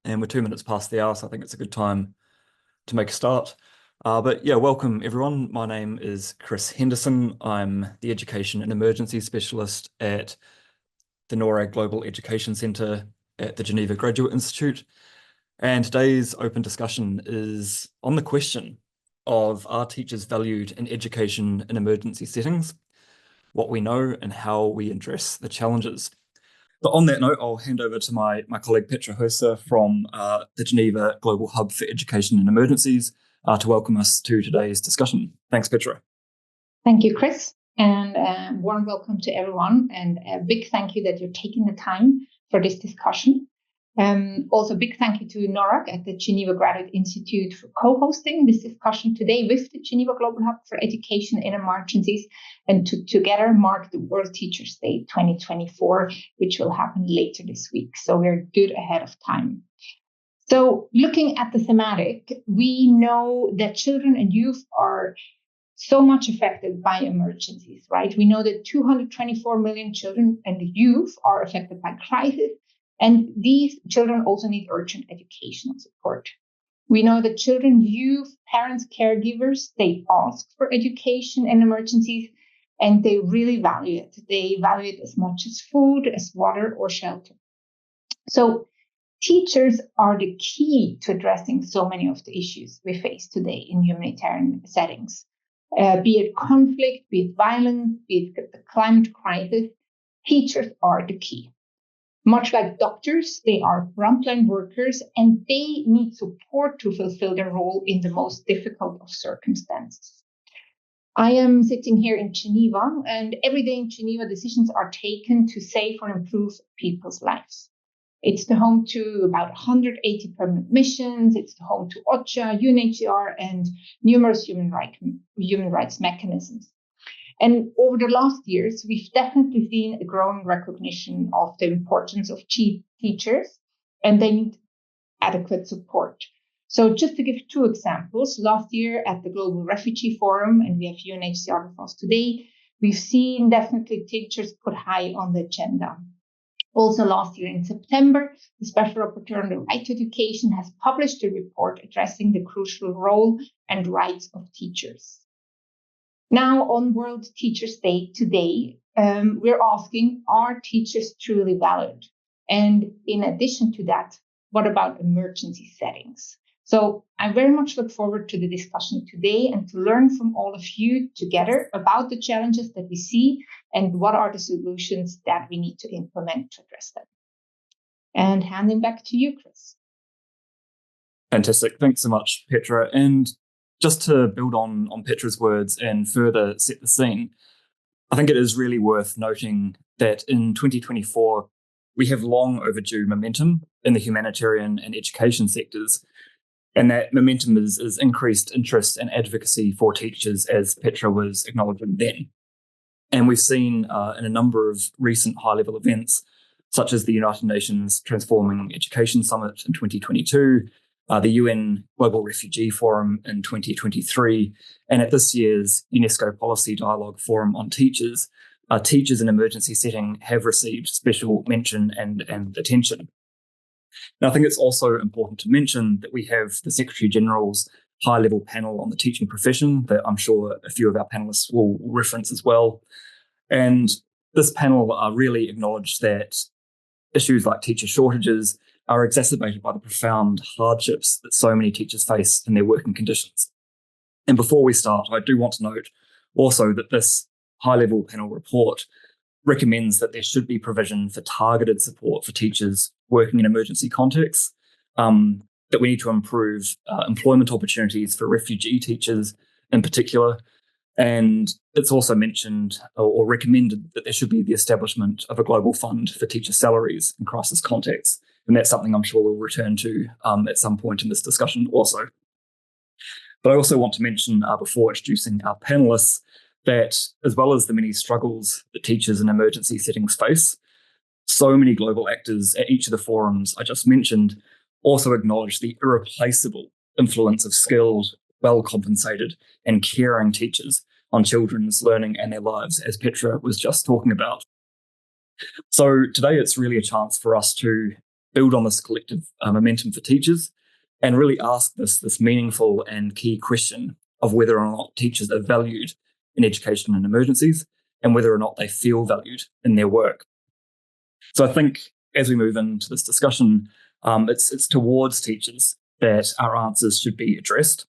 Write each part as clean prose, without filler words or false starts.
and we're 2 minutes past the hour, so I think it's a good time to make a start. But yeah, welcome everyone. My name is Chris Henderson. I'm the Education and Emergencies Specialist at the NORRAG Global Education Centre at the Geneva Graduate Institute. And today's open discussion is on the question of, are teachers valued in education in emergency settings, what we know and how we address the challenges. But on that note, I'll hand over to my colleague Petra Heusser from the Geneva Global Hub for Education and Emergencies to welcome us to today's discussion. Thanks, Petra. Thank you, Chris, and a warm welcome to everyone, and a big thank you that you're taking the time for this discussion. Also, big thank you to NORRAG at the Geneva Graduate Institute for co-hosting this discussion today with the Geneva Global Hub for Education in Emergencies, and to together mark the World Teachers' Day 2024, which will happen later this week. So we're good ahead of time. So looking at the thematic, we know that children and youth are so much affected by emergencies, right? We know that 224 million children and youth are affected by crisis. And these children also need urgent educational support. We know that children, youth, parents, caregivers, they ask for education in emergencies, and they really value it. They value it as much as food, as water, or shelter. So teachers are the key to addressing so many of the issues we face today in humanitarian settings. Be it conflict, be it violence, be it the climate crisis, teachers are the key. Much like doctors, they are frontline workers, and they need support to fulfill their role in the most difficult of circumstances. I am sitting here in Geneva, and every day in Geneva, decisions are taken to save or improve people's lives. It's the home to about 180 permanent missions. It's the home to OCHA, UNHCR, and numerous human rights mechanisms. And over the last years, we've definitely seen a growing recognition of the importance of teachers, and they need adequate support. So just to give two examples, last year at the Global Refugee Forum, and we have UNHCR with us today, we've seen definitely teachers put high on the agenda. Also last year in September, the Special Rapporteur on the Right to Education has published a report addressing the crucial role and rights of teachers. Now, on World Teachers' Day today, we're asking, are teachers truly valued? And in addition to that, what about emergency settings? So I very much look forward to the discussion today and to learn from all of you together about the challenges that we see and what are the solutions that we need to implement to address them. And handing back to you, Chris. Fantastic. Thanks so much, Petra. And just to build on Petra's words and further set the scene, I think it is really worth noting that in 2024, we have long overdue momentum in the humanitarian and education sectors, and that momentum is increased interest and advocacy for teachers, as Petra was acknowledging then. And we've seen in a number of recent high-level events, such as the United Nations Transforming Education Summit in 2022, the UN Global Refugee Forum in 2023, and at this year's UNESCO Policy Dialogue Forum on Teachers, teachers in emergency setting have received special mention and attention. Now, I think it's also important to mention that we have the Secretary General's high-level panel on the teaching profession that I'm sure a few of our panelists will reference as well. And this panel really acknowledged that issues like teacher shortages are exacerbated by the profound hardships that so many teachers face in their working conditions. And before we start, I do want to note also that this high-level panel report recommends that there should be provision for targeted support for teachers working in emergency contexts, that we need to improve employment opportunities for refugee teachers in particular. And it's also mentioned or recommended that there should be the establishment of a global fund for teacher salaries in crisis contexts. And that's something I'm sure we'll return to at some point in this discussion also. But I also want to mention before introducing our panelists that as well as the many struggles that teachers in emergency settings face, so many global actors at each of the forums I just mentioned also acknowledge the irreplaceable influence of skilled, well-compensated and caring teachers on children's learning and their lives, as Petra was just talking about. So today it's really a chance for us to build on this collective momentum for teachers and really ask this meaningful and key question of whether or not teachers are valued in education and emergencies and whether or not they feel valued in their work. So I think as we move into this discussion, it's towards teachers that our answers should be addressed.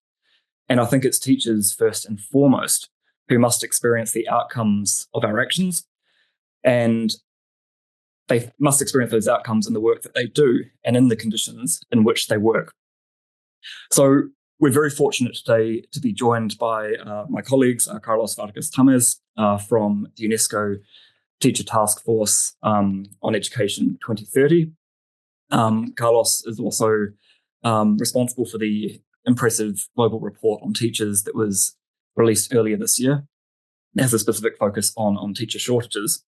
And I think it's teachers first and foremost who must experience the outcomes of our actions, and they must experience those outcomes in the work that they do and in the conditions in which they work. So we're very fortunate today to be joined by my colleagues, Carlos Vargas Tamez from the UNESCO Teacher Task Force on Education 2030. Carlos is also responsible for the impressive global report on teachers that was released earlier this year. It has a specific focus on teacher shortages.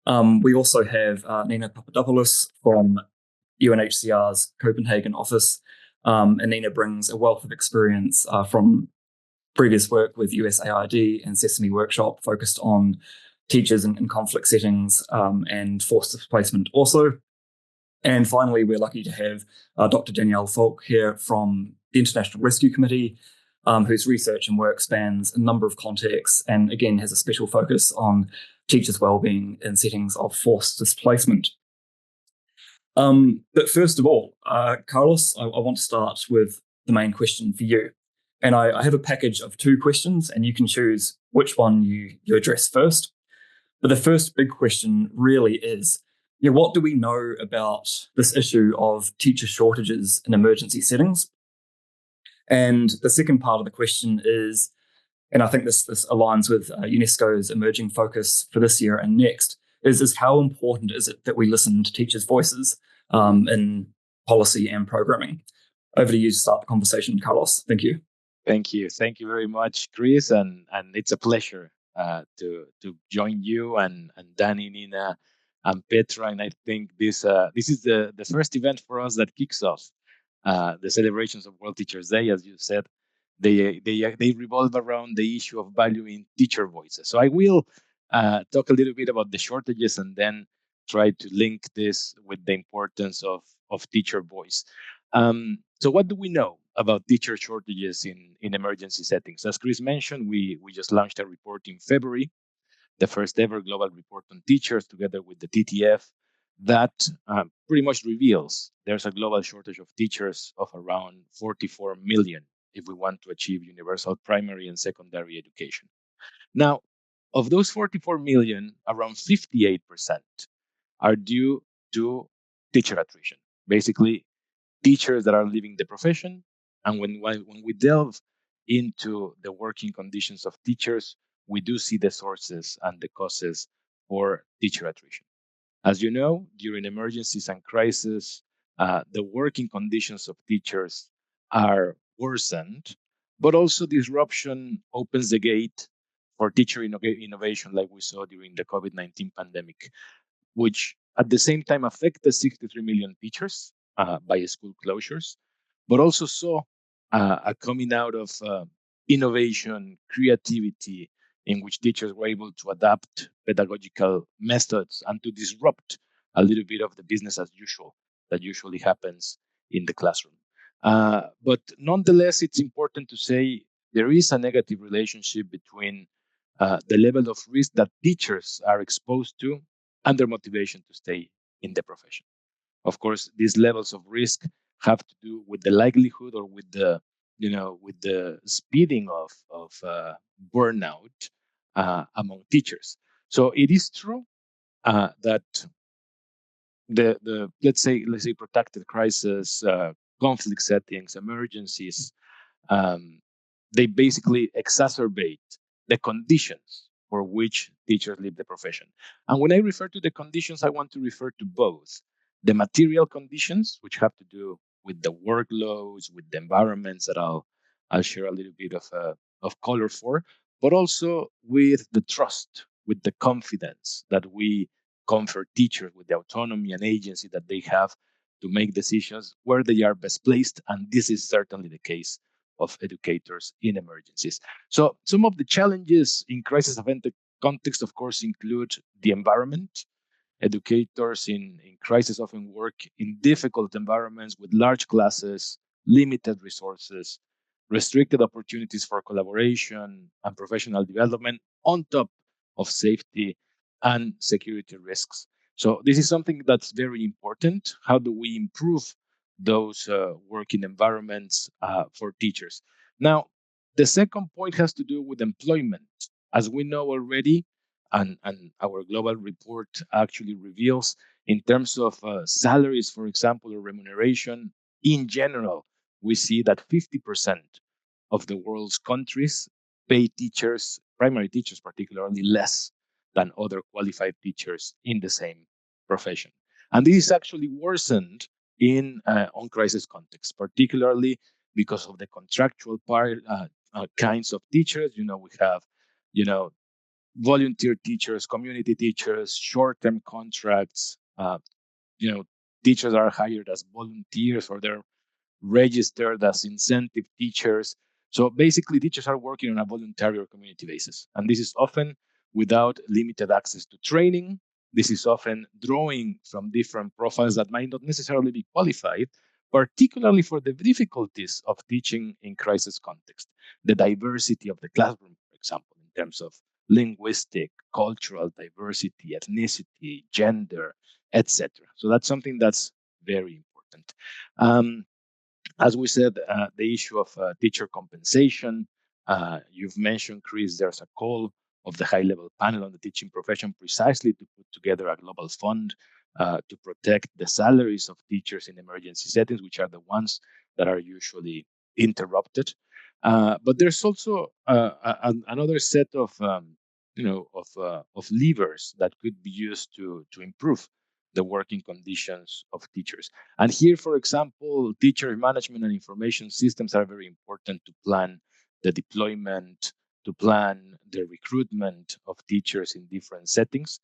We also have Nina Papadopoulos from UNHCR's Copenhagen office. And Nina brings a wealth of experience from previous work with USAID and Sesame Workshop focused on teachers in conflict settings and forced displacement also. And finally, we're lucky to have Dr. Danielle Falk here from the International Rescue Committee, whose research and work spans a number of contexts and again has a special focus on teachers' wellbeing in settings of forced displacement. But first of all, Carlos, I want to start with the main question for you. And I have a package of 2 questions, and you can choose which one you address first. But the first big question really is, what do we know about this issue of teacher shortages in emergency settings? And the second part of the question is, and I think this aligns with UNESCO's emerging focus for this year and next, is how important is it that we listen to teachers' voices in policy and programming? Over to you to start the conversation, Carlos. Thank you. Thank you. Thank you very much, Chris. And it's a pleasure to join you and Danni, Nina, and Petra. And I think this is the first event for us that kicks off the celebrations of World Teachers Day. As you said, they revolve around the issue of valuing teacher voices. So I will talk a little bit about the shortages and then try to link this with the importance of teacher voice. So what do we know about teacher shortages in emergency settings? As Chris mentioned, we just launched a report in February, the first ever global report on teachers together with the TTF that pretty much reveals there's a global shortage of teachers of around 44 million if we want to achieve universal primary and secondary education. Now, of those 44 million, around 58% are due to teacher attrition. Basically, teachers that are leaving the profession. And when we delve into the working conditions of teachers, we do see the sources and the causes for teacher attrition. As you know, during emergencies and crises, the working conditions of teachers are worsened, but also disruption opens the gate for teacher innovation like we saw during the COVID-19 pandemic, which at the same time affected 63 million teachers by school closures, but also saw a coming out of innovation, creativity, in which teachers were able to adapt pedagogical methods and to disrupt a little bit of the business as usual that usually happens in the classroom. But nonetheless, it's important to say there is a negative relationship between the level of risk that teachers are exposed to and their motivation to stay in the profession. Of course, these levels of risk have to do with the likelihood or with the speeding of burnout among teachers. So it is true that the let's say protected crisis, conflict settings, emergencies, they basically exacerbate the conditions for which teachers leave the profession. And when I refer to the conditions, I want to refer to both the material conditions, which have to do with the workloads, with the environments that I'll share a little bit of color for, but also with the trust, with the confidence that we comfort teachers, with the autonomy and agency that they have to make decisions where they are best placed. And this is certainly the case of educators in emergencies. So some of the challenges in crisis event context, of course, include the environment. Educators in crisis often work in difficult environments with large classes, limited resources, restricted opportunities for collaboration and professional development, on top of safety and security risks. So this is something that's very important. How do we improve those working environments for teachers? Now, the second point has to do with employment. As we know already, and our global report actually reveals, in terms of salaries, for example, or remuneration in general, we see that 50% of the world's countries pay teachers, primary teachers particularly, less than other qualified teachers in the same profession. And this is actually worsened in on-crisis context, particularly because of the contractual kinds of teachers. We have, volunteer teachers, community teachers, short-term contracts. Teachers are hired as volunteers, or they're registered as incentive teachers. So basically, teachers are working on a voluntary or community basis. And this is often without limited access to training. This is often drawing from different profiles that might not necessarily be qualified, particularly for the difficulties of teaching in crisis context. The diversity of the classroom, for example, in terms of linguistic, cultural diversity, ethnicity, gender, etc. So that's something that's very important. As we said, the issue of teacher compensation, you've mentioned, Chris, there's a call of the high-level panel on the teaching profession precisely to put together a global fund to protect the salaries of teachers in emergency settings, which are the ones that are usually interrupted. But there's also another set of levers that could be used to improve the working conditions of teachers. And here, for example, teacher management and information systems are very important to plan the deployment, to plan the recruitment of teachers in different settings.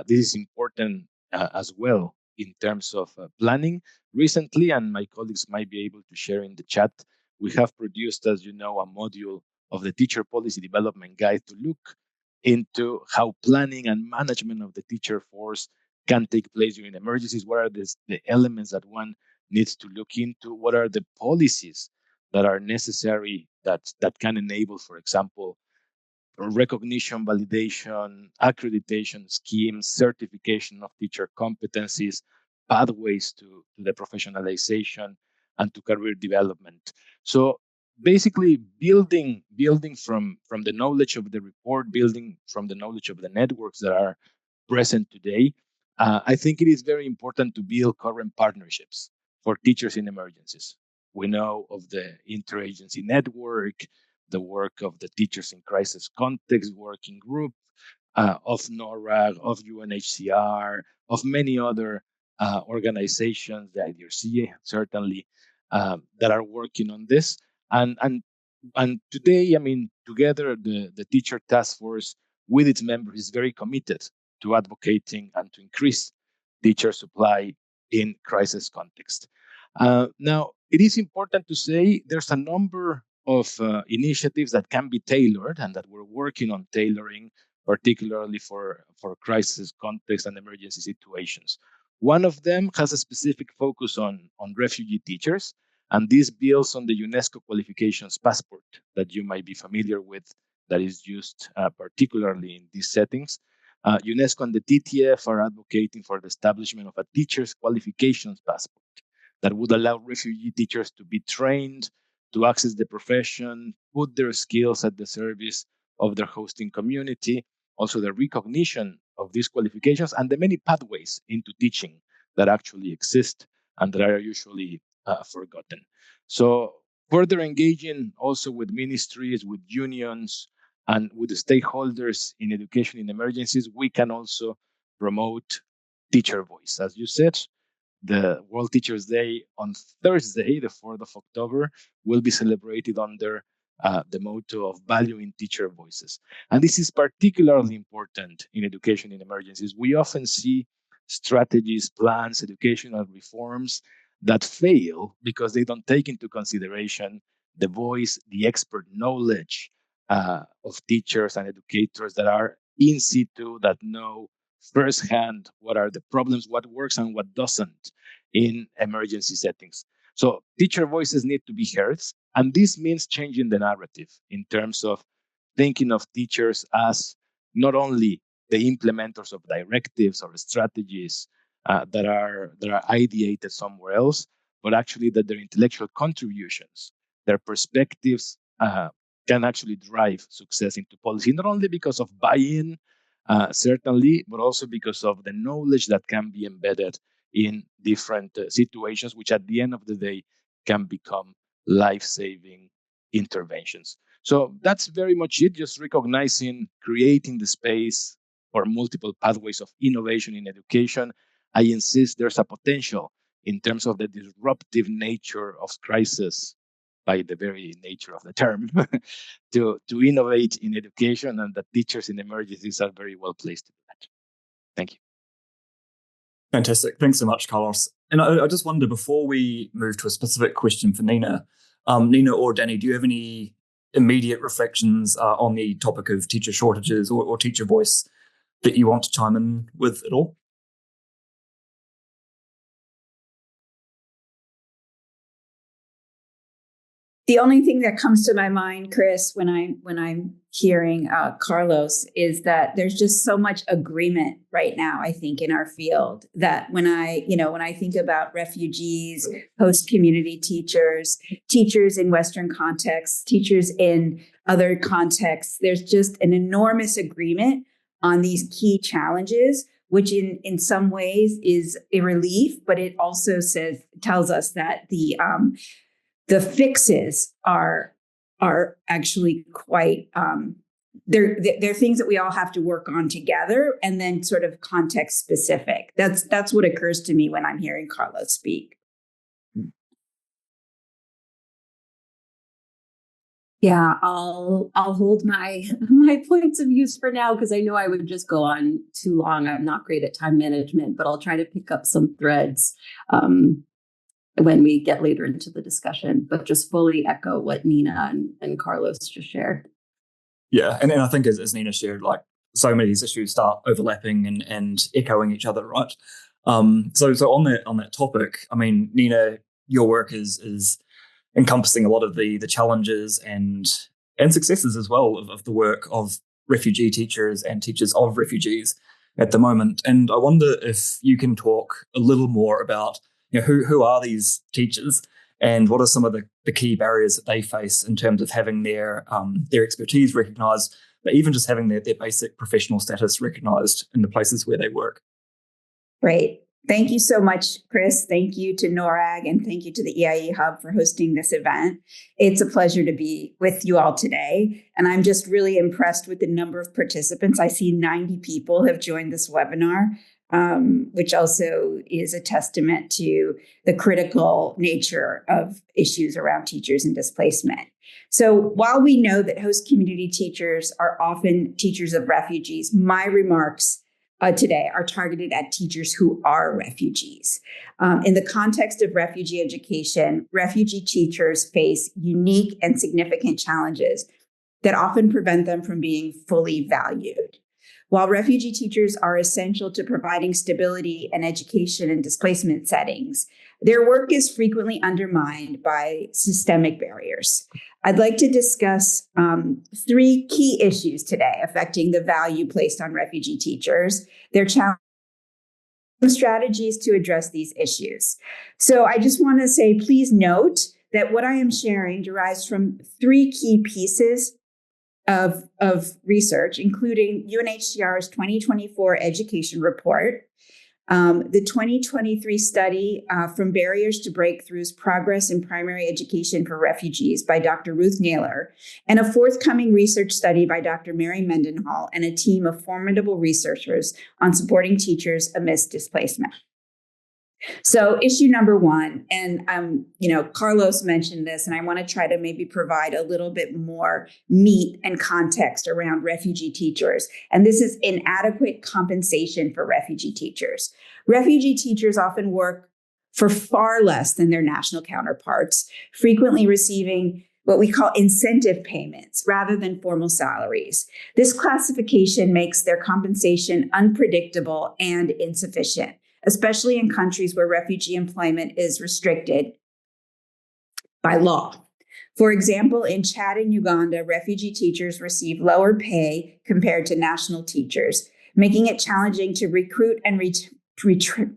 This is important as well in terms of planning. Recently, and my colleagues might be able to share in the chat, we have produced, as you know, a module of the teacher policy development guide to look into how planning and management of the teacher force can take place during emergencies. What are the elements that one needs to look into? What are the policies that are necessary that can enable, for example, recognition, validation, accreditation schemes, certification of teacher competencies, pathways to the professionalization and to career development. So basically building from the knowledge of the report, building from the knowledge of the networks that are present today, I think it is very important to build current partnerships for teachers in emergencies. We know of the interagency network, the work of the Teachers in Crisis Context Working Group, of NORRAG, of UNHCR, of many other organizations, the ERICC certainly, that are working on this. And today, I mean, together, the Teacher Task Force with its members is very committed to advocating and to increase teacher supply in crisis context. Now, it is important to say there's a number of initiatives that can be tailored and that we're working on tailoring, particularly for crisis context and emergency situations. One of them has a specific focus on refugee teachers, and this builds on the UNESCO qualifications passport that you might be familiar with, that is used particularly in these settings. UNESCO and the TTF are advocating for the establishment of a teacher's qualifications passport that would allow refugee teachers to be trained, to access the profession, put their skills at the service of their hosting community, also the recognition of these qualifications and the many pathways into teaching that actually exist and that are usually forgotten. So further engaging also with ministries, with unions, and with the stakeholders in education in emergencies, we can also promote teacher voice. As you said, the World Teachers Day on Thursday, the 4th of October, will be celebrated under the motto of valuing teacher voices. And this is particularly important in education in emergencies. We often see strategies, plans, educational reforms that fail because they don't take into consideration the voice, the expert knowledge of teachers and educators that are in situ, that know firsthand what are the problems, what works and what doesn't in emergency settings. So teacher voices need to be heard, and this means changing the narrative in terms of thinking of teachers as not only the implementers of directives or strategies that are ideated somewhere else, but actually that their intellectual contributions, their perspectives can actually drive success into policy, not only because of buy-in, certainly, but also because of the knowledge that can be embedded in different situations, which at the end of the day can become life-saving interventions. So that's very much it, just recognizing, creating the space for multiple pathways of innovation in education. I insist there's a potential in terms of the disruptive nature of crisis, by the very nature of the term, to innovate in education, and that teachers in emergencies are very well placed to do that. Thank you. Fantastic. Thanks so much, Carlos. And I just wonder, before we move to a specific question for Nina, Nina or Danni, do you have any immediate reflections on the topic of teacher shortages or teacher voice that you want to chime in with at all? The only thing that comes to my mind, Chris, when I'm hearing Carlos, is that there's just so much agreement right now, I think, in our field, that when I think about refugees, host community teachers, teachers in Western contexts, teachers in other contexts, there's just an enormous agreement on these key challenges, which in some ways is a relief, but it also tells us that the fixes are actually quite they're things that we all have to work on together, and then sort of context specific. That's what occurs to me when I'm hearing Carlos speak. Yeah, I'll hold my points of use for now, because I know I would just go on too long. I'm not great at time management, but I'll try to pick up some threads when we get later into the discussion, but just fully echo what Nina and Carlos just shared. Yeah, and I think as Nina shared, like, so many of these issues start overlapping and echoing each other, right? So on that topic, I mean, Nina, your work is encompassing a lot of the challenges and successes as well of the work of refugee teachers and teachers of refugees at the moment. And I wonder if you can talk a little more about, you know, who are these teachers and what are some of the key barriers that they face in terms of having their expertise recognised, but even just having their basic professional status recognised in the places where they work. Great. Thank you so much, Chris. Thank you to NORRAG, and thank you to the EIE Hub for hosting this event. It's a pleasure to be with you all today. And I'm just really impressed with the number of participants. I see 90 people have joined this webinar, which also is a testament to the critical nature of issues around teachers and displacement. So while we know that host community teachers are often teachers of refugees, my remarks today are targeted at teachers who are refugees. In the context of refugee education, refugee teachers face unique and significant challenges that often prevent them from being fully valued. While refugee teachers are essential to providing stability and education in displacement settings, their work is frequently undermined by systemic barriers. I'd like to discuss 3 key issues today affecting the value placed on refugee teachers, their challenges, and strategies to address these issues. So I just want to say, please note that what I am sharing derives from 3 key pieces of research, including UNHCR's 2024 education report, the 2023 study From Barriers to Breakthroughs, Progress in Primary Education for Refugees by Dr. Ruth Naylor, and a forthcoming research study by Dr. Mary Mendenhall and a team of formidable researchers on supporting teachers amidst displacement. So issue number 1, and Carlos mentioned this, and I want to try to maybe provide a little bit more meat and context around refugee teachers. And this is inadequate compensation for refugee teachers. Refugee teachers often work for far less than their national counterparts, frequently receiving what we call incentive payments rather than formal salaries. This classification makes their compensation unpredictable and insufficient, especially in countries where refugee employment is restricted by law. For example, in Chad and Uganda, refugee teachers receive lower pay compared to national teachers, making it challenging to recruit and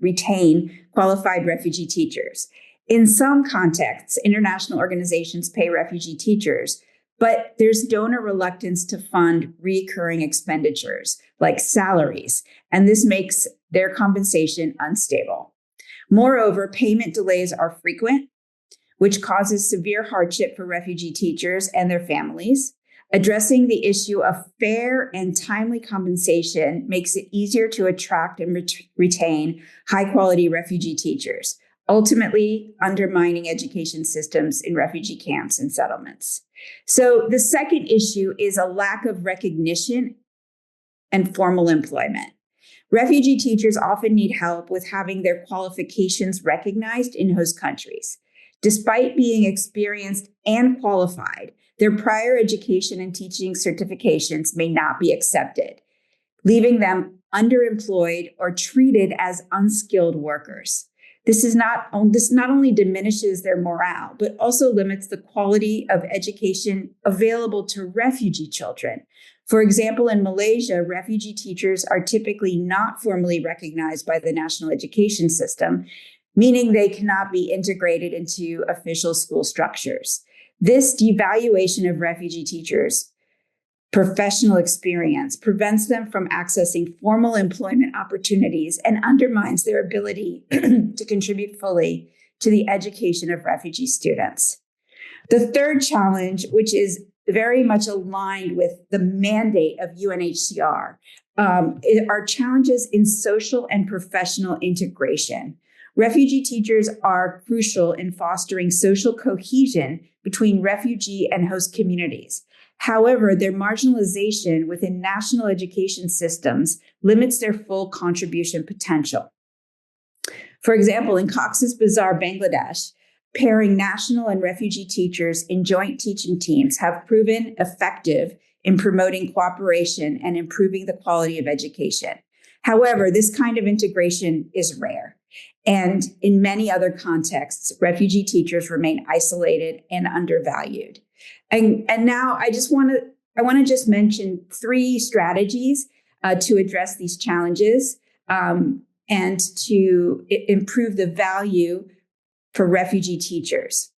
retain qualified refugee teachers. In some contexts, international organizations pay refugee teachers, but there's donor reluctance to fund recurring expenditures like salaries, and this makes their compensation unstable. Moreover, payment delays are frequent, which causes severe hardship for refugee teachers and their families. Addressing the issue of fair and timely compensation makes it easier to attract and retain high-quality refugee teachers, ultimately undermining education systems in refugee camps and settlements. So the second issue is a lack of recognition and formal employment. Refugee teachers often need help with having their qualifications recognized in host countries. Despite being experienced and qualified, their prior education and teaching certifications may not be accepted, leaving them underemployed or treated as unskilled workers. This not only diminishes their morale, but also limits the quality of education available to refugee children. For example, in Malaysia, refugee teachers are typically not formally recognized by the national education system, meaning they cannot be integrated into official school structures. This devaluation of refugee teachers' professional experience prevents them from accessing formal employment opportunities and undermines their ability to contribute fully to the education of refugee students. The third challenge, which is very much aligned with the mandate of UNHCR, are challenges in social and professional integration. Refugee teachers are crucial in fostering social cohesion between refugee and host communities. However, their marginalization within national education systems limits their full contribution potential. For example, in Cox's Bazar, Bangladesh, pairing national and refugee teachers in joint teaching teams have proven effective in promoting cooperation and improving the quality of education. However, this kind of integration is rare. And in many other contexts, refugee teachers remain isolated and undervalued. And now I want to just mention 3 strategies to address these challenges and to improve the value for refugee teachers.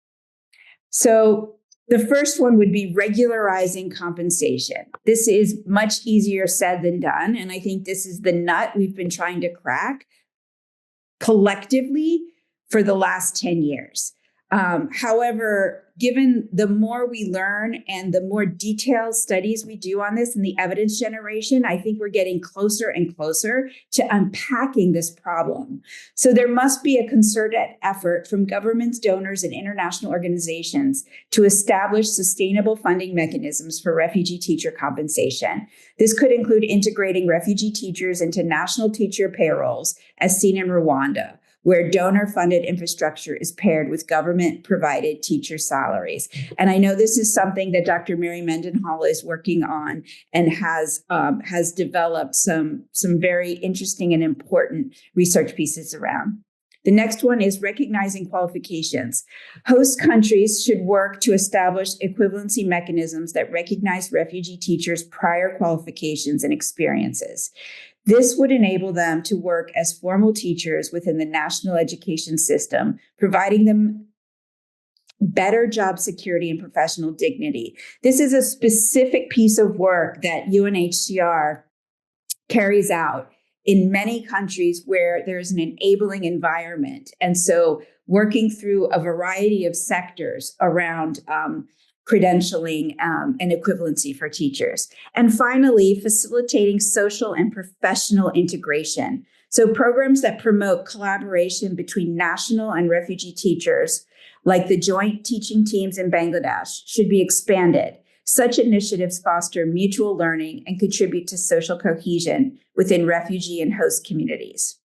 So the first one would be regularizing compensation. This is much easier said than done, and I think this is the nut we've been trying to crack collectively for the last 10 years. However, given the more we learn and the more detailed studies we do on this and the evidence generation, I think we're getting closer and closer to unpacking this problem. So there must be a concerted effort from governments, donors, and international organizations to establish sustainable funding mechanisms for refugee teacher compensation. This could include integrating refugee teachers into national teacher payrolls, as seen in Rwanda, where donor-funded infrastructure is paired with government-provided teacher salaries. And I know this is something that Dr. Mary Mendenhall is working on and has developed some very interesting and important research pieces around. The next one is recognizing qualifications. Host countries should work to establish equivalency mechanisms that recognize refugee teachers' prior qualifications and experiences. This would enable them to work as formal teachers within the national education system, providing them better job security and professional dignity. This is a specific piece of work that UNHCR carries out in many countries where there's an enabling environment. And so working through a variety of sectors around credentialing and equivalency for teachers. And finally, facilitating social and professional integration. So programs that promote collaboration between national and refugee teachers, like the joint teaching teams in Bangladesh, should be expanded. Such initiatives foster mutual learning and contribute to social cohesion within refugee and host communities.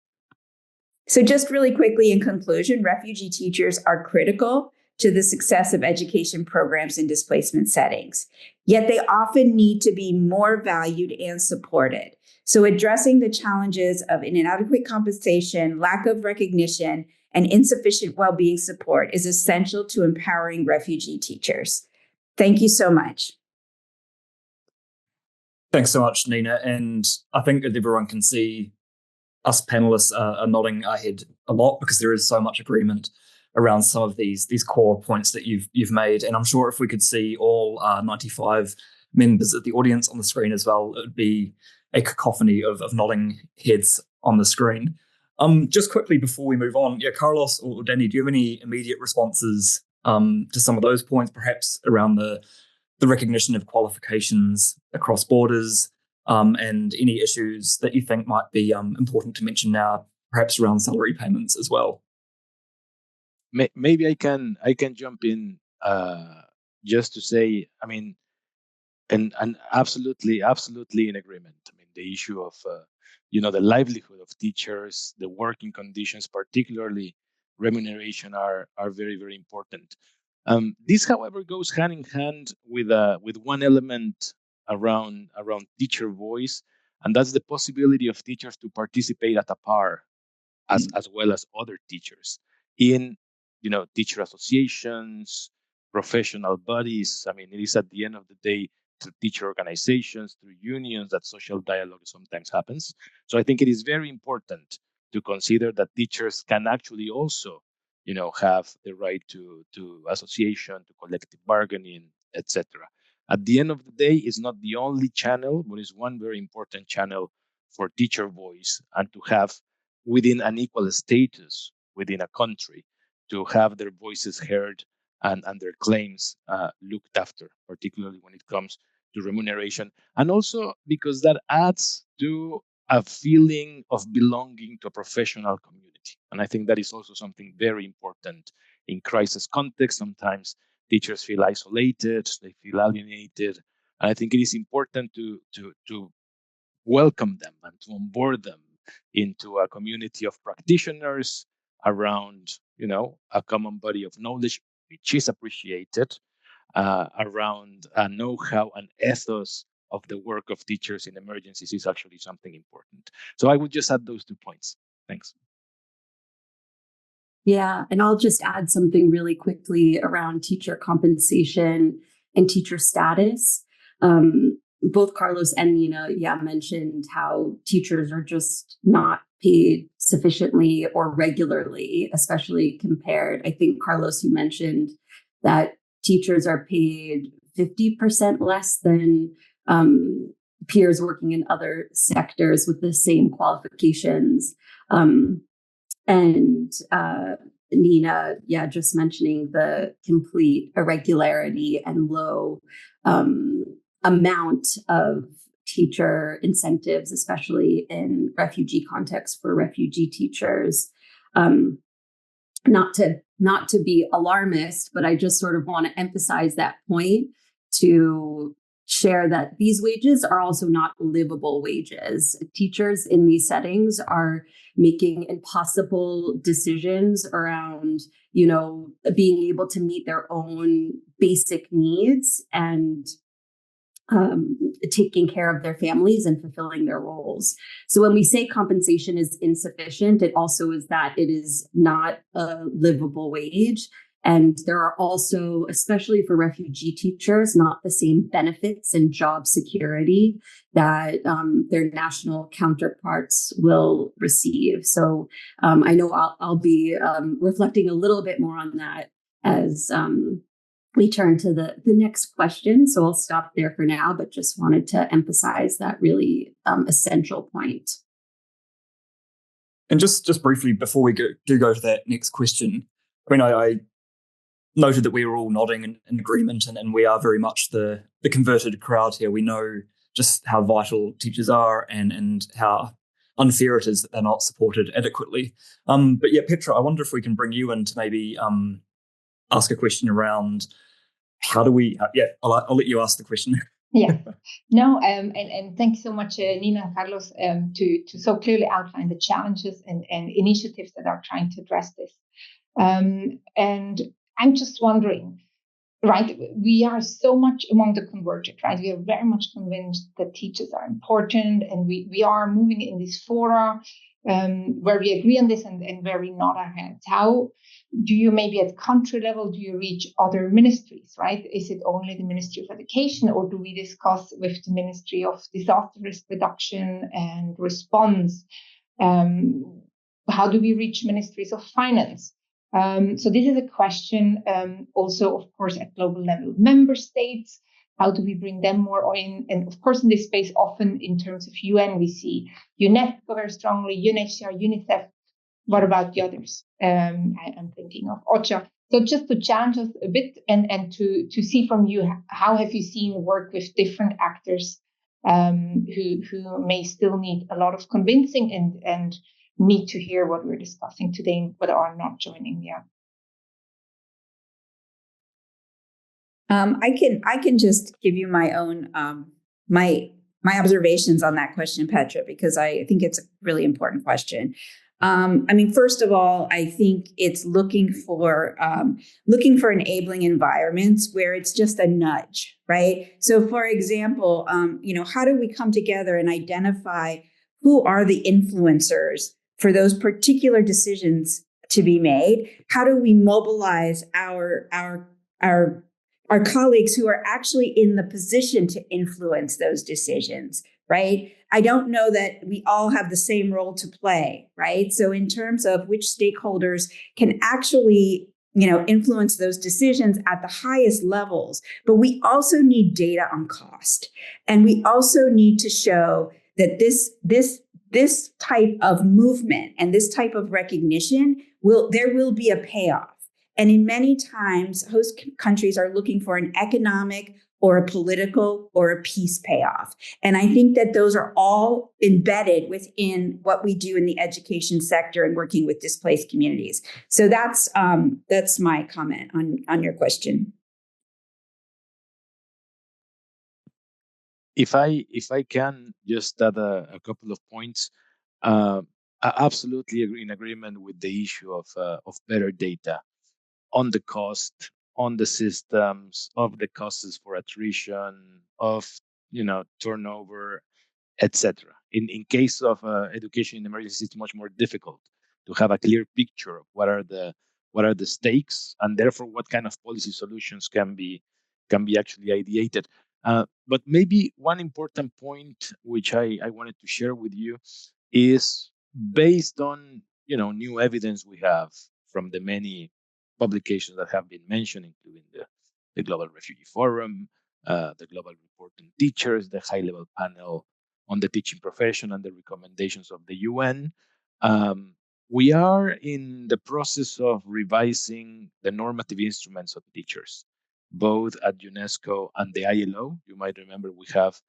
So just really quickly in conclusion, refugee teachers are critical to the success of education programs in displacement settings. Yet they often need to be more valued and supported. So addressing the challenges of inadequate compensation, lack of recognition, and insufficient well-being support is essential to empowering refugee teachers. Thank you so much. Thanks so much, Nina. And I think that everyone can see us panelists are nodding our head a lot because there is so much agreement around some of these core points that you've made. And I'm sure if we could see all 95 members of the audience on the screen as well, it would be a cacophony of nodding heads on the screen. Just quickly before we move on, Carlos or Danni, do you have any immediate responses to some of those points, perhaps around the recognition of qualifications across borders, and any issues that you think might be important to mention now, perhaps around salary payments as well? Maybe I can jump in just to say, I mean, and absolutely in agreement. I mean, the issue of the livelihood of teachers, the working conditions, particularly remuneration, are very, very important. This, however, goes hand in hand with one element around teacher voice, and that's the possibility of teachers to participate at a par as well as other teachers in teacher associations, professional bodies. I mean, it is at the end of the day through teacher organizations, through unions, that social dialogue sometimes happens. So I think it is very important to consider that teachers can actually also have the right to association, to collective bargaining, etc. At the end of the day, it's not the only channel, but it's one very important channel for teacher voice, and to have within an equal status within a country, to have their voices heard and their claims looked after, particularly when it comes to remuneration. And also because that adds to a feeling of belonging to a professional community. And I think that is also something very important in crisis context. Sometimes teachers feel isolated, they feel alienated. And I think it is important to welcome them and to onboard them into a community of practitioners around, a common body of knowledge, which is appreciated, around a know-how and ethos of the work of teachers in emergencies is actually something important. So I would just add those 2 points. Thanks. Yeah, and I'll just add something really quickly around teacher compensation and teacher status. Both Carlos and Nina, mentioned how teachers are just not paid sufficiently or regularly, especially compared. I think, Carlos, you mentioned that teachers are paid 50% less than peers working in other sectors with the same qualifications. And Nina, just mentioning the complete irregularity and low amount of teacher incentives, especially in refugee context for refugee teachers. Not to be alarmist, but I just sort of want to emphasize that point to share that these wages are also not livable wages. Teachers in these settings are making impossible decisions around, being able to meet their own basic needs and taking care of their families and fulfilling their roles. So when we say compensation is insufficient, it also is that it is not a livable wage. And there are also, especially for refugee teachers, not the same benefits and job security that their national counterparts will receive. So I know I'll be reflecting a little bit more on that as we turn to the next question. So I'll stop there for now, but just wanted to emphasize that really essential point. And just briefly, before we go to that next question, I mean, I noted that we were all nodding in agreement, and we are very much the converted crowd here. We know just how vital teachers are and how unfair it is that they're not supported adequately. But Petra, I wonder if we can bring you in to maybe ask a question around how do we, I'll let you ask the question. Yeah, no, and thank you so much, Nina and Carlos, to so clearly outline the challenges and initiatives that are trying to address this. And I'm just wondering, right, we are so much among the convergent, right? We are very much convinced that teachers are important, and we are moving in this fora where we agree on this and where we nod our heads. How do you, maybe at country level, do you reach other ministries, right? Is it only the Ministry of Education, or do we discuss with the Ministry of Disaster Risk Reduction and Response? How do we reach ministries of finance? So this is a question also, of course, at global level. Member states, how do we bring them more in? And of course, in this space, often in terms of UN, we see UNESCO very strongly, UNHCR, UNICEF. What about the others? I'm thinking of OCHA. So just to challenge us a bit and to see from you, how have you seen work with different actors who may still need a lot of convincing and need to hear what we're discussing today, but are not joining yet? I can just give you my own my observations on that question, Petra, because I think it's a really important question. I mean, first of all, I think it's looking for enabling environments where it's just a nudge, right? So, for example, how do we come together and identify who are the influencers for those particular decisions to be made? How do we mobilize our colleagues who are actually in the position to influence those decisions, right? I don't know that we all have the same role to play, right? So in terms of which stakeholders can actually, influence those decisions at the highest levels, but we also need data on cost. And we also need to show that this type of movement and this type of recognition there will be a payoff. And in many times, host countries are looking for an economic or a political or a peace payoff. And I think that those are all embedded within what we do in the education sector and working with displaced communities. So that's my comment on your question. If I can just add a couple of points, I absolutely agree in agreement with the issue of better data on the cost, on the systems, of the costs for attrition, of turnover, etc. In case of education in emergencies, it's much more difficult to have a clear picture of what are the stakes, and therefore what kind of policy solutions can be actually ideated. But maybe one important point which I wanted to share with you is based on new evidence we have from the many publications that have been mentioned, including the Global Refugee Forum, the Global Report on Teachers, the high-level panel on the teaching profession, and the recommendations of the UN. We are in the process of revising the normative instruments of teachers, both at UNESCO and the ILO. You might remember we have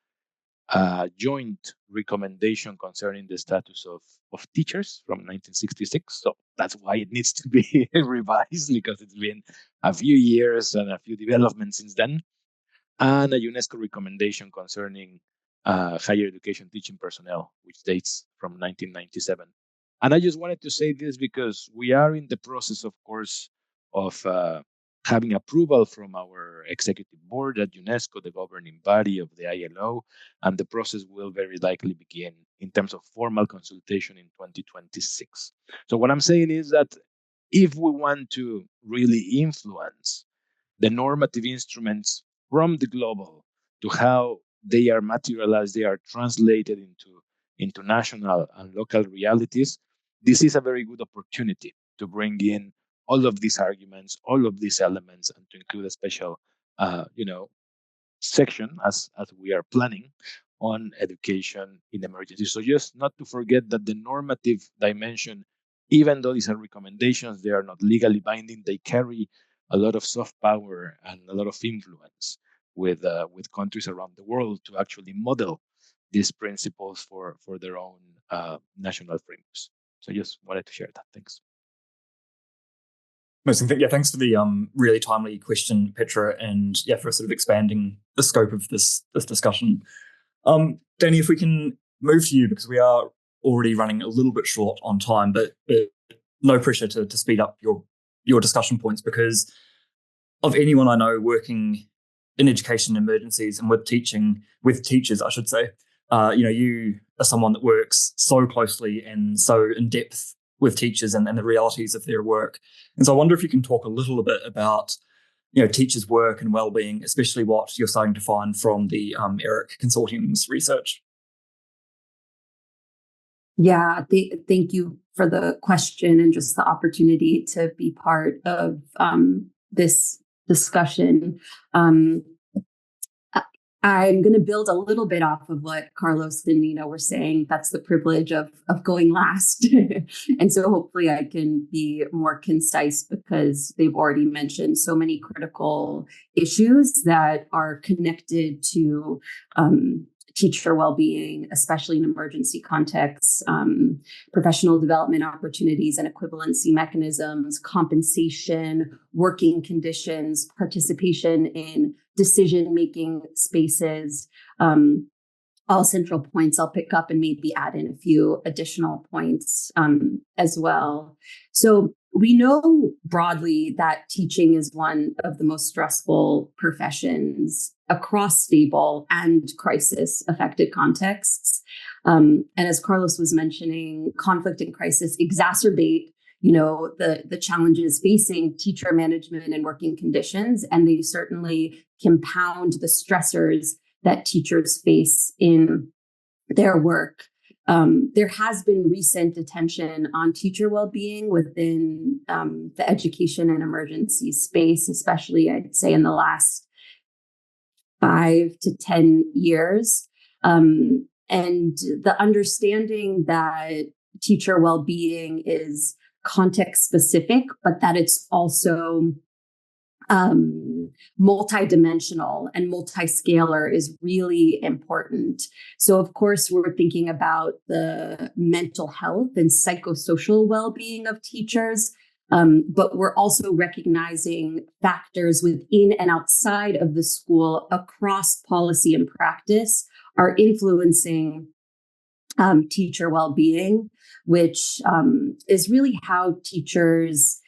a joint recommendation concerning the status of teachers from 1966. So that's why it needs to be revised, because it's been a few years and a few developments since then. And a UNESCO recommendation concerning higher education teaching personnel, which dates from 1997. And I just wanted to say this because we are in the process, of course, of having approval from our executive board at UNESCO, the governing body of the ILO, and the process will very likely begin in terms of formal consultation in 2026. So what I'm saying is that if we want to really influence the normative instruments from the global to how they are materialized, they are translated into national and local realities, this is a very good opportunity to bring in all of these arguments, all of these elements, and to include a special, section as we are planning on education in emergencies. So just not to forget that the normative dimension, even though these are recommendations, they are not legally binding. They carry a lot of soft power and a lot of influence with countries around the world to actually model these principles for their own national frameworks. So just wanted to share that. Thanks. Amazing. Yeah, thanks for the really timely question, Petra, and for sort of expanding the scope of this discussion. Danni, if we can move to you, because we are already running a little bit short on time, but no pressure to speed up your discussion points, because of anyone I know working in education emergencies and with teachers, I should say. You are someone that works so closely and so in depth with teachers and the realities of their work. And so I wonder if you can talk a little bit about, teachers' work and well-being, especially what you're starting to find from the ERICC Consortium's research. Yeah, thank you for the question and just the opportunity to be part of this discussion. I'm going to build a little bit off of what Carlos and Nina were saying. That's the privilege of going last. And so hopefully I can be more concise because they've already mentioned so many critical issues that are connected to teacher well-being, especially in emergency contexts, professional development opportunities and equivalency mechanisms, compensation, working conditions, participation in decision-making spaces, all central points. I'll pick up and maybe add in a few additional points as well. So we know broadly that teaching is one of the most stressful professions across stable and crisis-affected contexts. And as Carlos was mentioning, conflict and crisis exacerbate the challenges facing teacher management and working conditions, and they certainly compound the stressors that teachers face in their work. There has been recent attention on teacher well-being within the education and emergency space, especially I'd say in the last 5 to 10 years. And the understanding that teacher well-being is context specific, but that it's also multidimensional and multiscalar is really important. So of course, we're thinking about the mental health and psychosocial well-being of teachers, but we're also recognizing factors within and outside of the school across policy and practice are influencing teacher well-being, which is really how teachers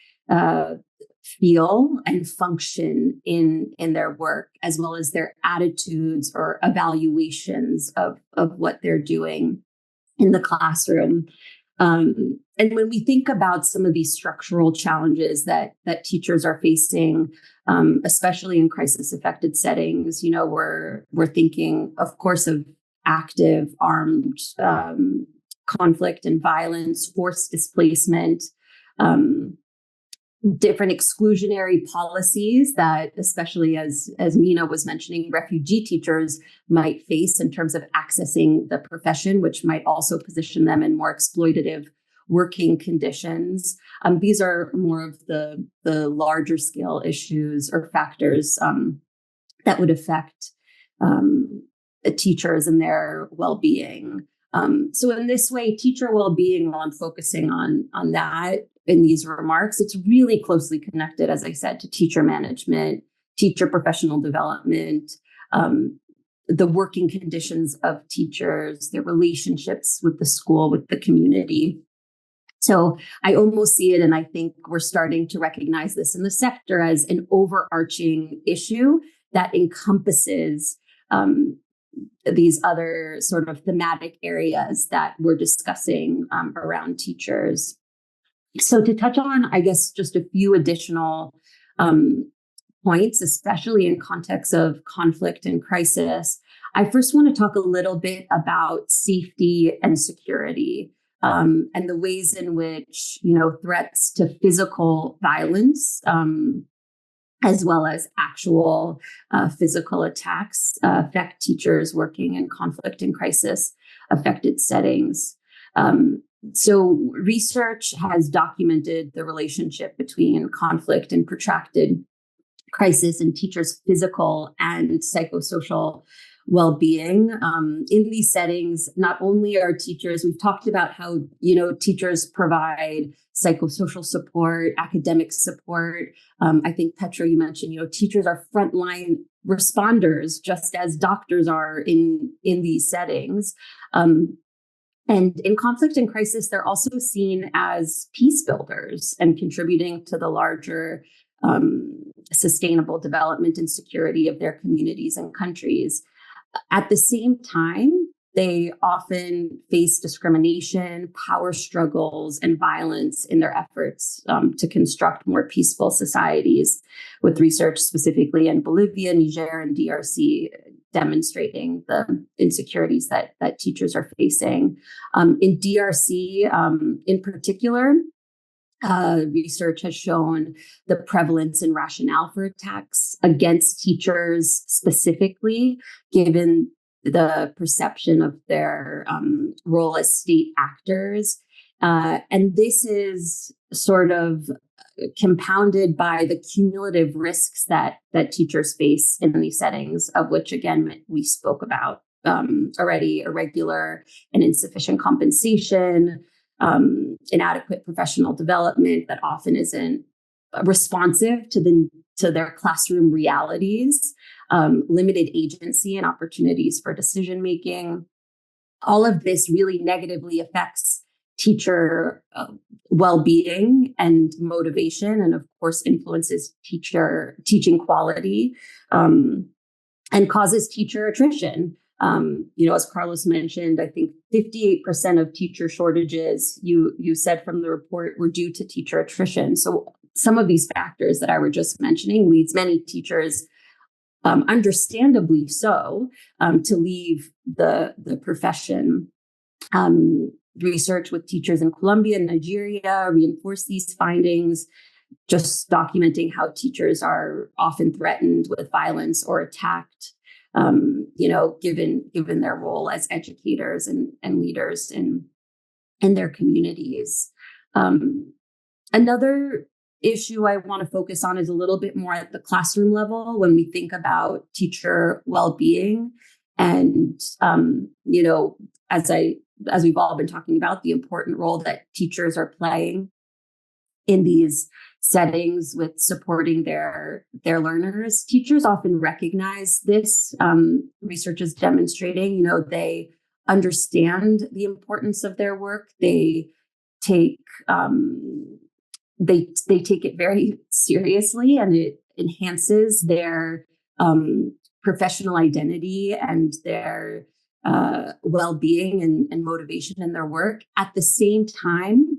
feel and function in their work, as well as their attitudes or evaluations of what they're doing in the classroom. And when we think about some of these structural challenges that teachers are facing, especially in crisis-affected settings, we're thinking, of course, of active armed conflict and violence, forced displacement, different exclusionary policies that, especially as Nina was mentioning, refugee teachers might face in terms of accessing the profession, which might also position them in more exploitative working conditions. These are more of the larger scale issues or factors that would affect teachers and their well-being. So in this way, teacher well-being, while I'm focusing on that in these remarks, it's really closely connected, as I said, to teacher management, teacher professional development, the working conditions of teachers, their relationships with the school, with the community. So I almost see it, and I think we're starting to recognize this in the sector as an overarching issue that encompasses these other sort of thematic areas that we're discussing around teachers. So to touch on, I guess, just a few additional points, especially in context of conflict and crisis, I first want to talk a little bit about safety and security and the ways in which, threats to physical violence as well as actual physical attacks affect teachers working in conflict and crisis affected settings. So research has documented the relationship between conflict and protracted crisis and teachers' physical and psychosocial well-being. In these settings, not only are teachers, we've talked about how, teachers provide psychosocial support, academic support. I think, Petra, you mentioned, teachers are frontline responders, just as doctors are in these settings. And in conflict and crisis, they're also seen as peace builders and contributing to the larger sustainable development and security of their communities and countries. At the same time, they often face discrimination, power struggles, and violence in their efforts to construct more peaceful societies, with research specifically in Bolivia, Niger, and DRC demonstrating the insecurities that teachers are facing. In DRC, in particular, research has shown the prevalence and rationale for attacks against teachers specifically, given the perception of their role as state actors. And this is sort of compounded by the cumulative risks that teachers face in these settings, of which, again, we spoke about already: irregular and insufficient compensation, inadequate professional development that often isn't responsive to their classroom realities, limited agency and opportunities for decision making. All of this really negatively affects teacher well-being and motivation, and of course influences teaching quality, and causes teacher attrition. As Carlos mentioned, I think 58% of teacher shortages, you said from the report, were due to teacher attrition. So some of these factors that I were just mentioning leads many teachers, understandably so, to leave the profession. Research with teachers in Colombia and Nigeria reinforce these findings, just documenting how teachers are often threatened with violence or attacked, given their role as educators and leaders in their communities. Another issue I want to focus on is a little bit more at the classroom level when we think about teacher well-being. And, as we've all been talking about, the important role that teachers are playing in these settings with supporting their learners. Teachers often recognize this. Research is demonstrating, they understand the importance of their work. They take it very seriously, and it enhances their professional identity and their well-being and motivation in their work. At the same time,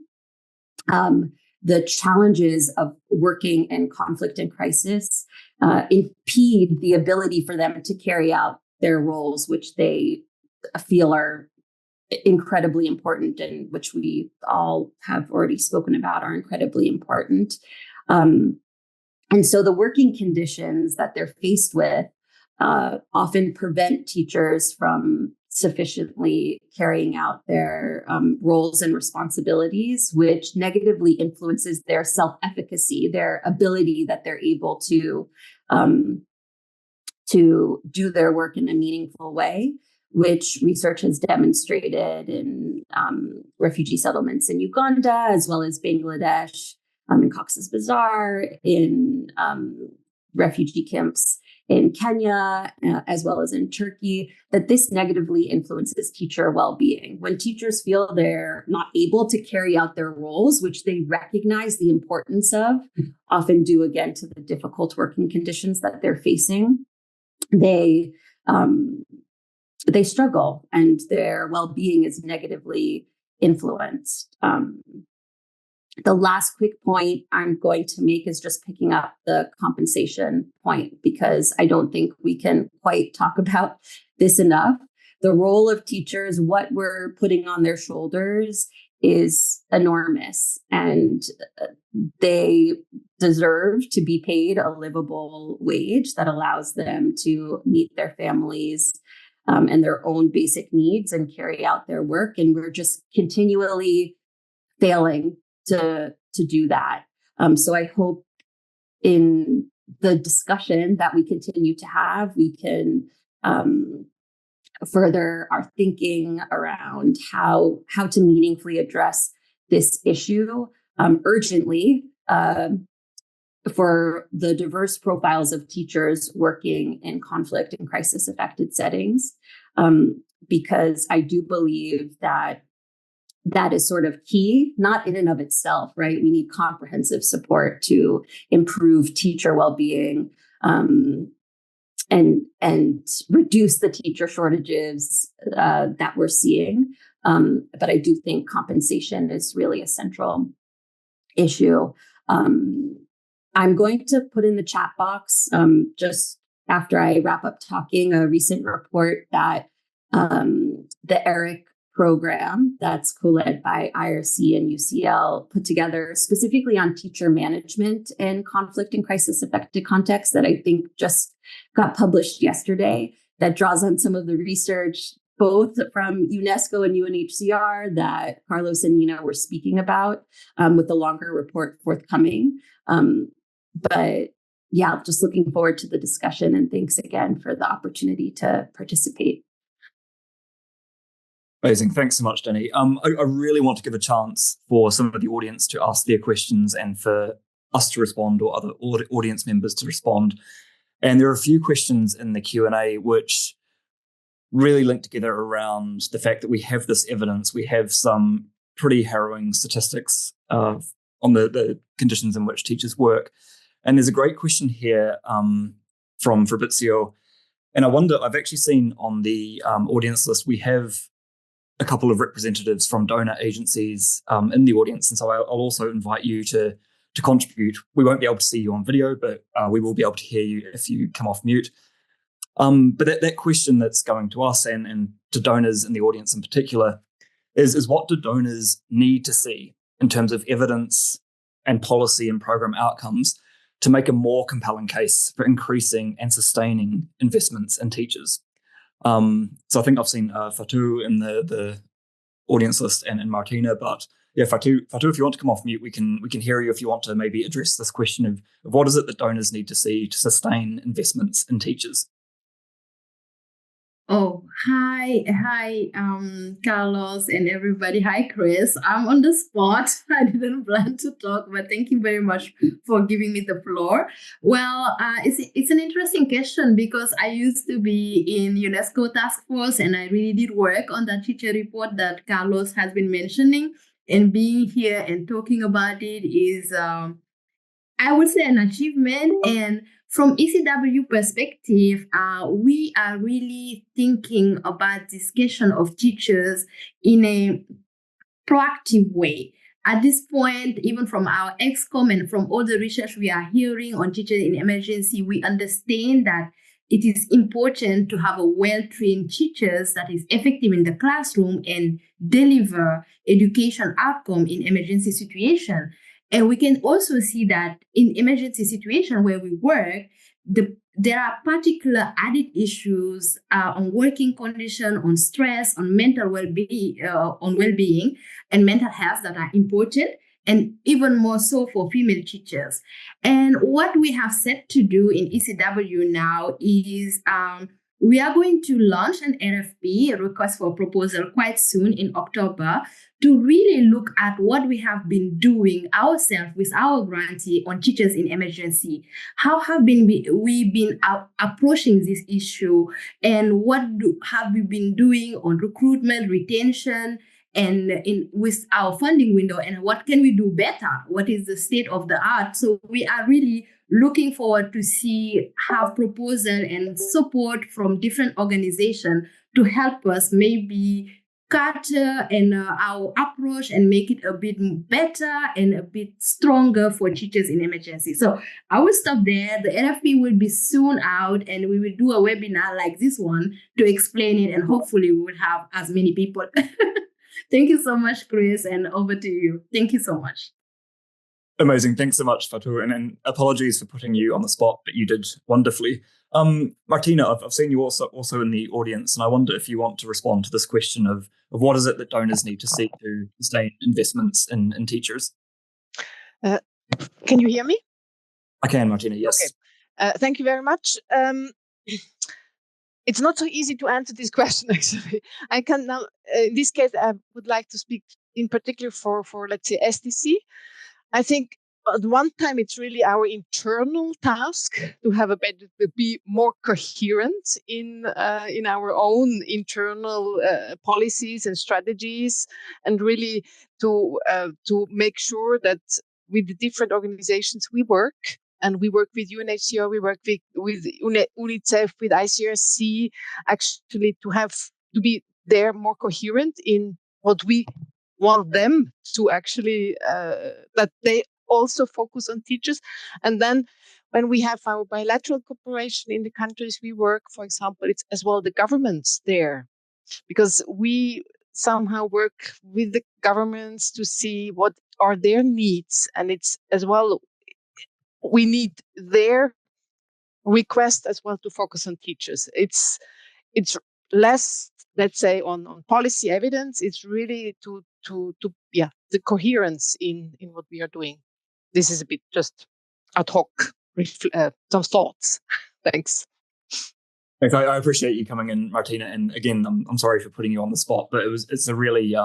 the challenges of working in conflict and crisis impede the ability for them to carry out their roles, which they feel are incredibly important, and which we all have already spoken about are incredibly important. And so the working conditions that they're faced with often prevent teachers from sufficiently carrying out their roles and responsibilities, which negatively influences their self-efficacy, their ability that they're able to do their work in a meaningful way, which research has demonstrated in refugee settlements in Uganda, as well as Bangladesh, in Cox's Bazar, in refugee camps in Kenya, as well as in Turkey, that this negatively influences teacher well-being. When teachers feel they're not able to carry out their roles, which they recognize the importance of, often due again to the difficult working conditions that they're facing, they struggle and their well-being is negatively influenced. The last quick point I'm going to make is just picking up the compensation point, because I don't think we can quite talk about this enough. The role of teachers, what we're putting on their shoulders, is enormous, and they deserve to be paid a livable wage that allows them to meet their families and their own basic needs and carry out their work. And we're just continually failing to do that. So I hope in the discussion that we continue to have, we can further our thinking around how to meaningfully address this issue urgently for the diverse profiles of teachers working in conflict and crisis affected settings, because I do believe that that is sort of key, not in and of itself, right? We need comprehensive support to improve teacher well-being, and reduce the teacher shortages that we're seeing. But I do think compensation is really a central issue. I'm going to put in the chat box, just after I wrap up talking, a recent report that the ERICC program that's co-led by IRC and UCL put together specifically on teacher management in conflict and crisis affected contexts that I think just got published yesterday, that draws on some of the research both from UNESCO and UNHCR that Carlos and Nina were speaking about, with the longer report forthcoming. But yeah, just looking forward to the discussion, and thanks again for the opportunity to participate. Amazing. Thanks so much, Danni. I really want to give a chance for some of the audience to ask their questions and for us to respond, or other audience members to respond. And there are a few questions in the Q&A which really link together around the fact that we have this evidence. We have some pretty harrowing statistics on the conditions in which teachers work. And there's a great question here from Fabrizio. And I wonder, I've actually seen on the audience list, we have a couple of representatives from donor agencies in the audience. And so I'll also invite you to contribute. We won't be able to see you on video, but we will be able to hear you if you come off mute. But that question that's going to us and to donors in the audience in particular is what do donors need to see in terms of evidence and policy and program outcomes to make a more compelling case for increasing and sustaining investments in teachers? So I think I've seen Fatou in the audience list and Martina, but yeah, Fatou, if you want to come off mute, we can hear you if you want to maybe address this question of what is it that donors need to see to sustain investments in teachers. Oh, hi, Carlos and everybody. Hi, Chris. I'm on the spot. I didn't plan to talk, but thank you very much for giving me the floor. Well, it's an interesting question because I used to be in UNESCO task force and I really did work on that teacher report that Carlos has been mentioning. And being here and talking about it is, I would say, an achievement. And from ECW perspective, we are really thinking about this question of teachers in a proactive way. At this point, even from our ExCom and from all the research we are hearing on teachers in emergency, we understand that it is important to have a well-trained teachers that is effective in the classroom and deliver education outcome in emergency situation. And we can also see that in emergency situation where we work, there are particular added issues on working condition, on stress, on mental well-being, and mental health that are important, and even more so for female teachers. And what we have set to do in ECW now is we are going to launch an RFP, a request for proposal, quite soon in October, to really look at what we have been doing ourselves with our grantee on teachers in emergency. How have we been approaching this issue, and what have we been doing on recruitment, retention, and with our funding window, and what can we do better? What is the state of the art? So we are really looking forward to have proposal and support from different organizations to help us maybe cater and our approach and make it a bit better and a bit stronger for teachers in emergency. So I will stop there. The RFP will be soon out, and we will do a webinar like this one to explain it, and hopefully we will have as many people. Thank you so much, Chris, and over to you. Thank you so much. Amazing. Thanks so much, Fatou. And apologies for putting you on the spot, but you did wonderfully. Martina, I've seen you also in the audience, and I wonder if you want to respond to this question of what is it that donors need to see to sustain investments in teachers? Can you hear me? I can, Martina, yes. Okay. Thank you very much. It's not so easy to answer this question, actually. I can now, in this case, I would like to speak in particular for let's say, STC. I think at one time, it's really our internal task to have to be more coherent in our own internal policies and strategies, and really to make sure that with the different organizations we work, and we work with UNHCR, we work with UNICEF, with ICRC, actually to be there more coherent in what we want them to actually, that they also focus on teachers. And then when we have our bilateral cooperation in the countries we work, for example, it's as well the governments there, because we somehow work with the governments to see what are their needs. And it's as well, we need their request as well to focus on teachers. It's less, let's say, on policy evidence. It's really to the coherence in what we are doing. This is a bit just ad hoc, some thoughts. Thanks. Thanks. I appreciate you coming in, Martina. And again, I'm sorry for putting you on the spot, but it's a really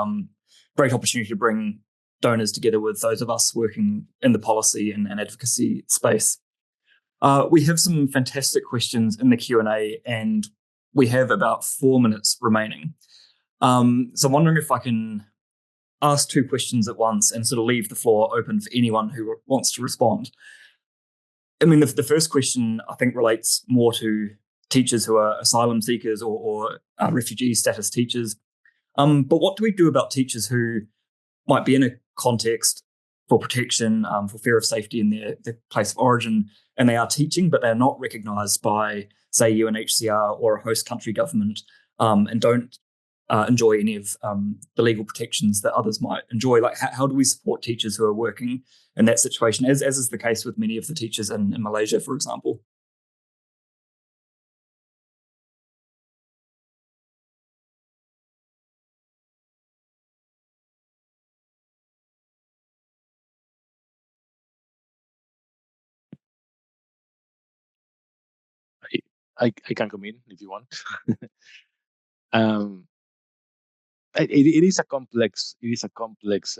great opportunity to bring donors together with those of us working in the policy and advocacy space. We have some fantastic questions in the Q&A, and we have about 4 minutes remaining. So I'm wondering if I can ask 2 questions at once and sort of leave the floor open for anyone who wants to respond. I mean, the first question, I think, relates more to teachers who are asylum seekers or refugee status teachers. But what do we do about teachers who might be in a context for protection, for fear of safety in their place of origin, and they are teaching, but they're not recognised by, say, UNHCR or a host country government, and don't enjoy any of the legal protections that others might enjoy? Like, how do we support teachers who are working in that situation, as is the case with many of the teachers in Malaysia, for example? I can come in if you want. It is a complex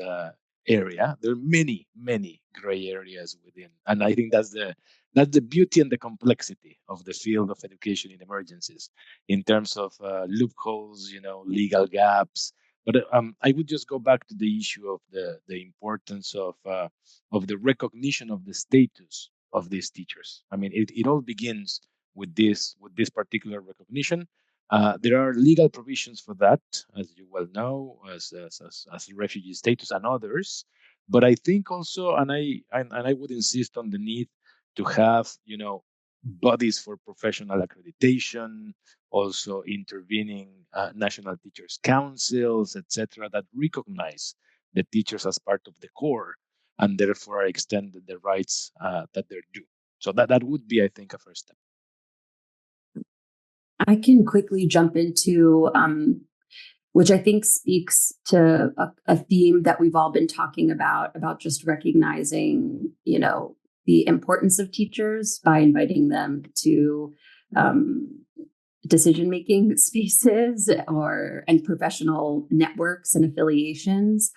area. There are many gray areas within, and I think that's the beauty and the complexity of the field of education in emergencies, in terms of loopholes, legal gaps. But I would just go back to the issue of the importance of the recognition of the status of these teachers. I mean, it all begins with this particular recognition. There are legal provisions for that, as you well know, as refugee status and others. But I think also, and I would insist on the need to have, bodies for professional accreditation, also intervening national teachers' councils, etc., that recognize the teachers as part of the core, and therefore are extended the rights that they're due. So that would be, I think, a first step. I can quickly jump into, which I think speaks to a theme that we've all been talking about just recognizing, the importance of teachers by inviting them to decision-making spaces and professional networks and affiliations,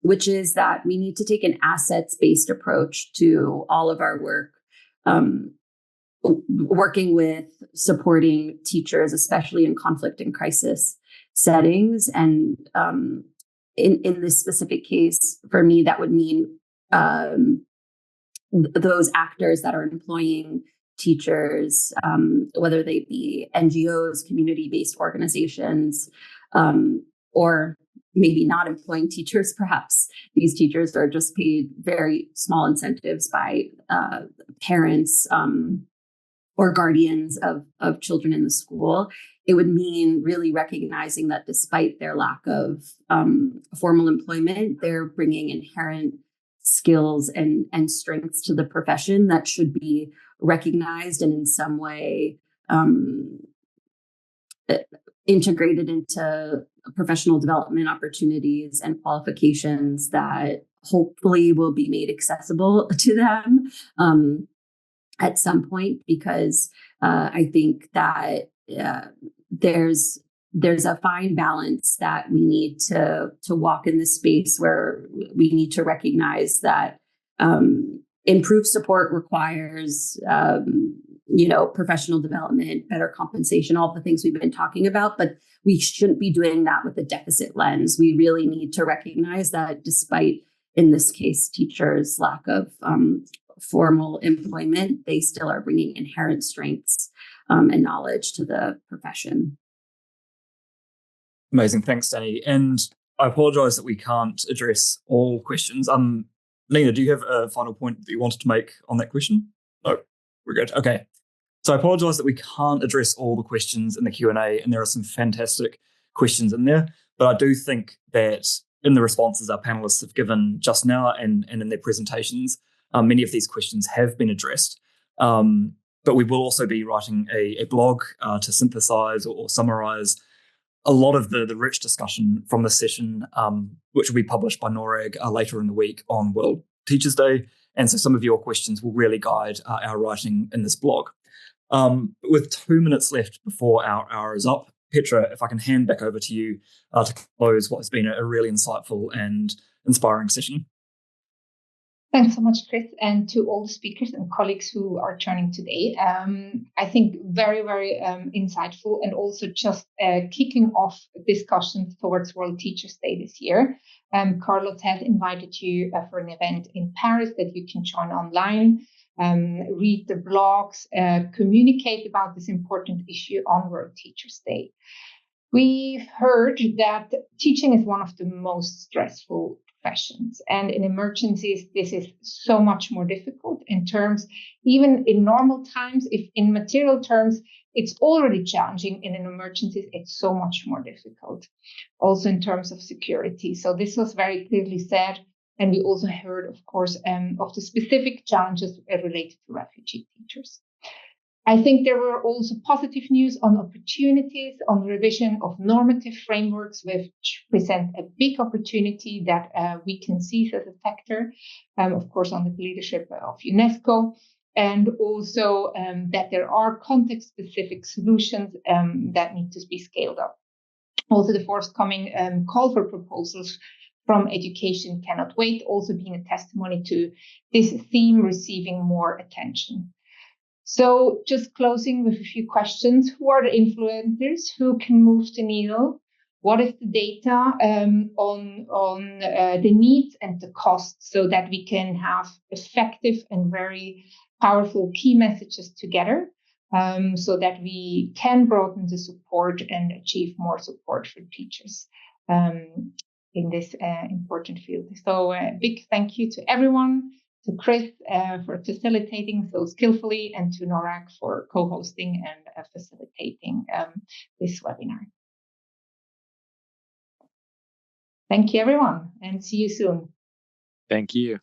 which is that we need to take an assets-based approach to all of our work, working with supporting teachers, especially in conflict and crisis settings. And in this specific case, for me, that would mean those actors that are employing teachers, whether they be NGOs, community-based organizations, or maybe not employing teachers. Perhaps these teachers are just paid very small incentives by parents, or guardians of children in the school. It would mean really recognizing that despite their lack of formal employment, they're bringing inherent skills and strengths to the profession that should be recognized and in some way integrated into professional development opportunities and qualifications that hopefully will be made accessible to them at some point, because I think that there's a fine balance that we need to walk in this space where we need to recognize that Improved support requires, professional development, better compensation, all the things we've been talking about, but we shouldn't be doing that with a deficit lens. We really need to recognize that despite, in this case, teachers' lack of formal employment, they still are bringing inherent strengths and knowledge to the profession. Amazing. Thanks, Danni. And I apologize that we can't address all questions. Nina, do you have a final point that you wanted to make on that question? No, we're good. Okay. So I apologize that we can't address all the questions in the Q&A, and there are some fantastic questions in there. But I do think that in the responses our panelists have given just now and in their presentations, many of these questions have been addressed. But we will also be writing a blog to synthesize or summarize a lot of the rich discussion from this session, which will be published by NORRAG later in the week on World Teachers' Day. And so some of your questions will really guide our writing in this blog. With 2 minutes left before our hour is up, Petra, if I can hand back over to you to close what has been a really insightful and inspiring session. Thanks so much, Chris, and to all the speakers and colleagues who are joining today. I think very, very insightful, and also just kicking off discussions towards World Teachers' Day this year. Carlos has invited you for an event in Paris that you can join online, read the blogs, communicate about this important issue on World Teachers' Day. We've heard that teaching is one of the most stressful professions, and in emergencies this is so much more difficult in terms, even in normal times, if in material terms it's already challenging, in an emergencies it's so much more difficult, also in terms of security. So this was very clearly said, and we also heard, of course, of the specific challenges related to refugee teachers. I think there were also positive news on opportunities, on the revision of normative frameworks, which present a big opportunity that we can seize as a sector, of course, under the leadership of UNESCO, and also that there are context-specific solutions that need to be scaled up. Also, the forthcoming call for proposals from Education Cannot Wait, also being a testimony to this theme receiving more attention. So just closing with a few questions. Who are the influencers? Who can move the needle? What is the data on the needs and the costs, so that we can have effective and very powerful key messages together, so that we can broaden the support and achieve more support for teachers in this important field. So a big thank you to everyone. To Chris for facilitating so skillfully, and to NORRAG for co-hosting and facilitating this webinar. Thank you, everyone, and see you soon. Thank you.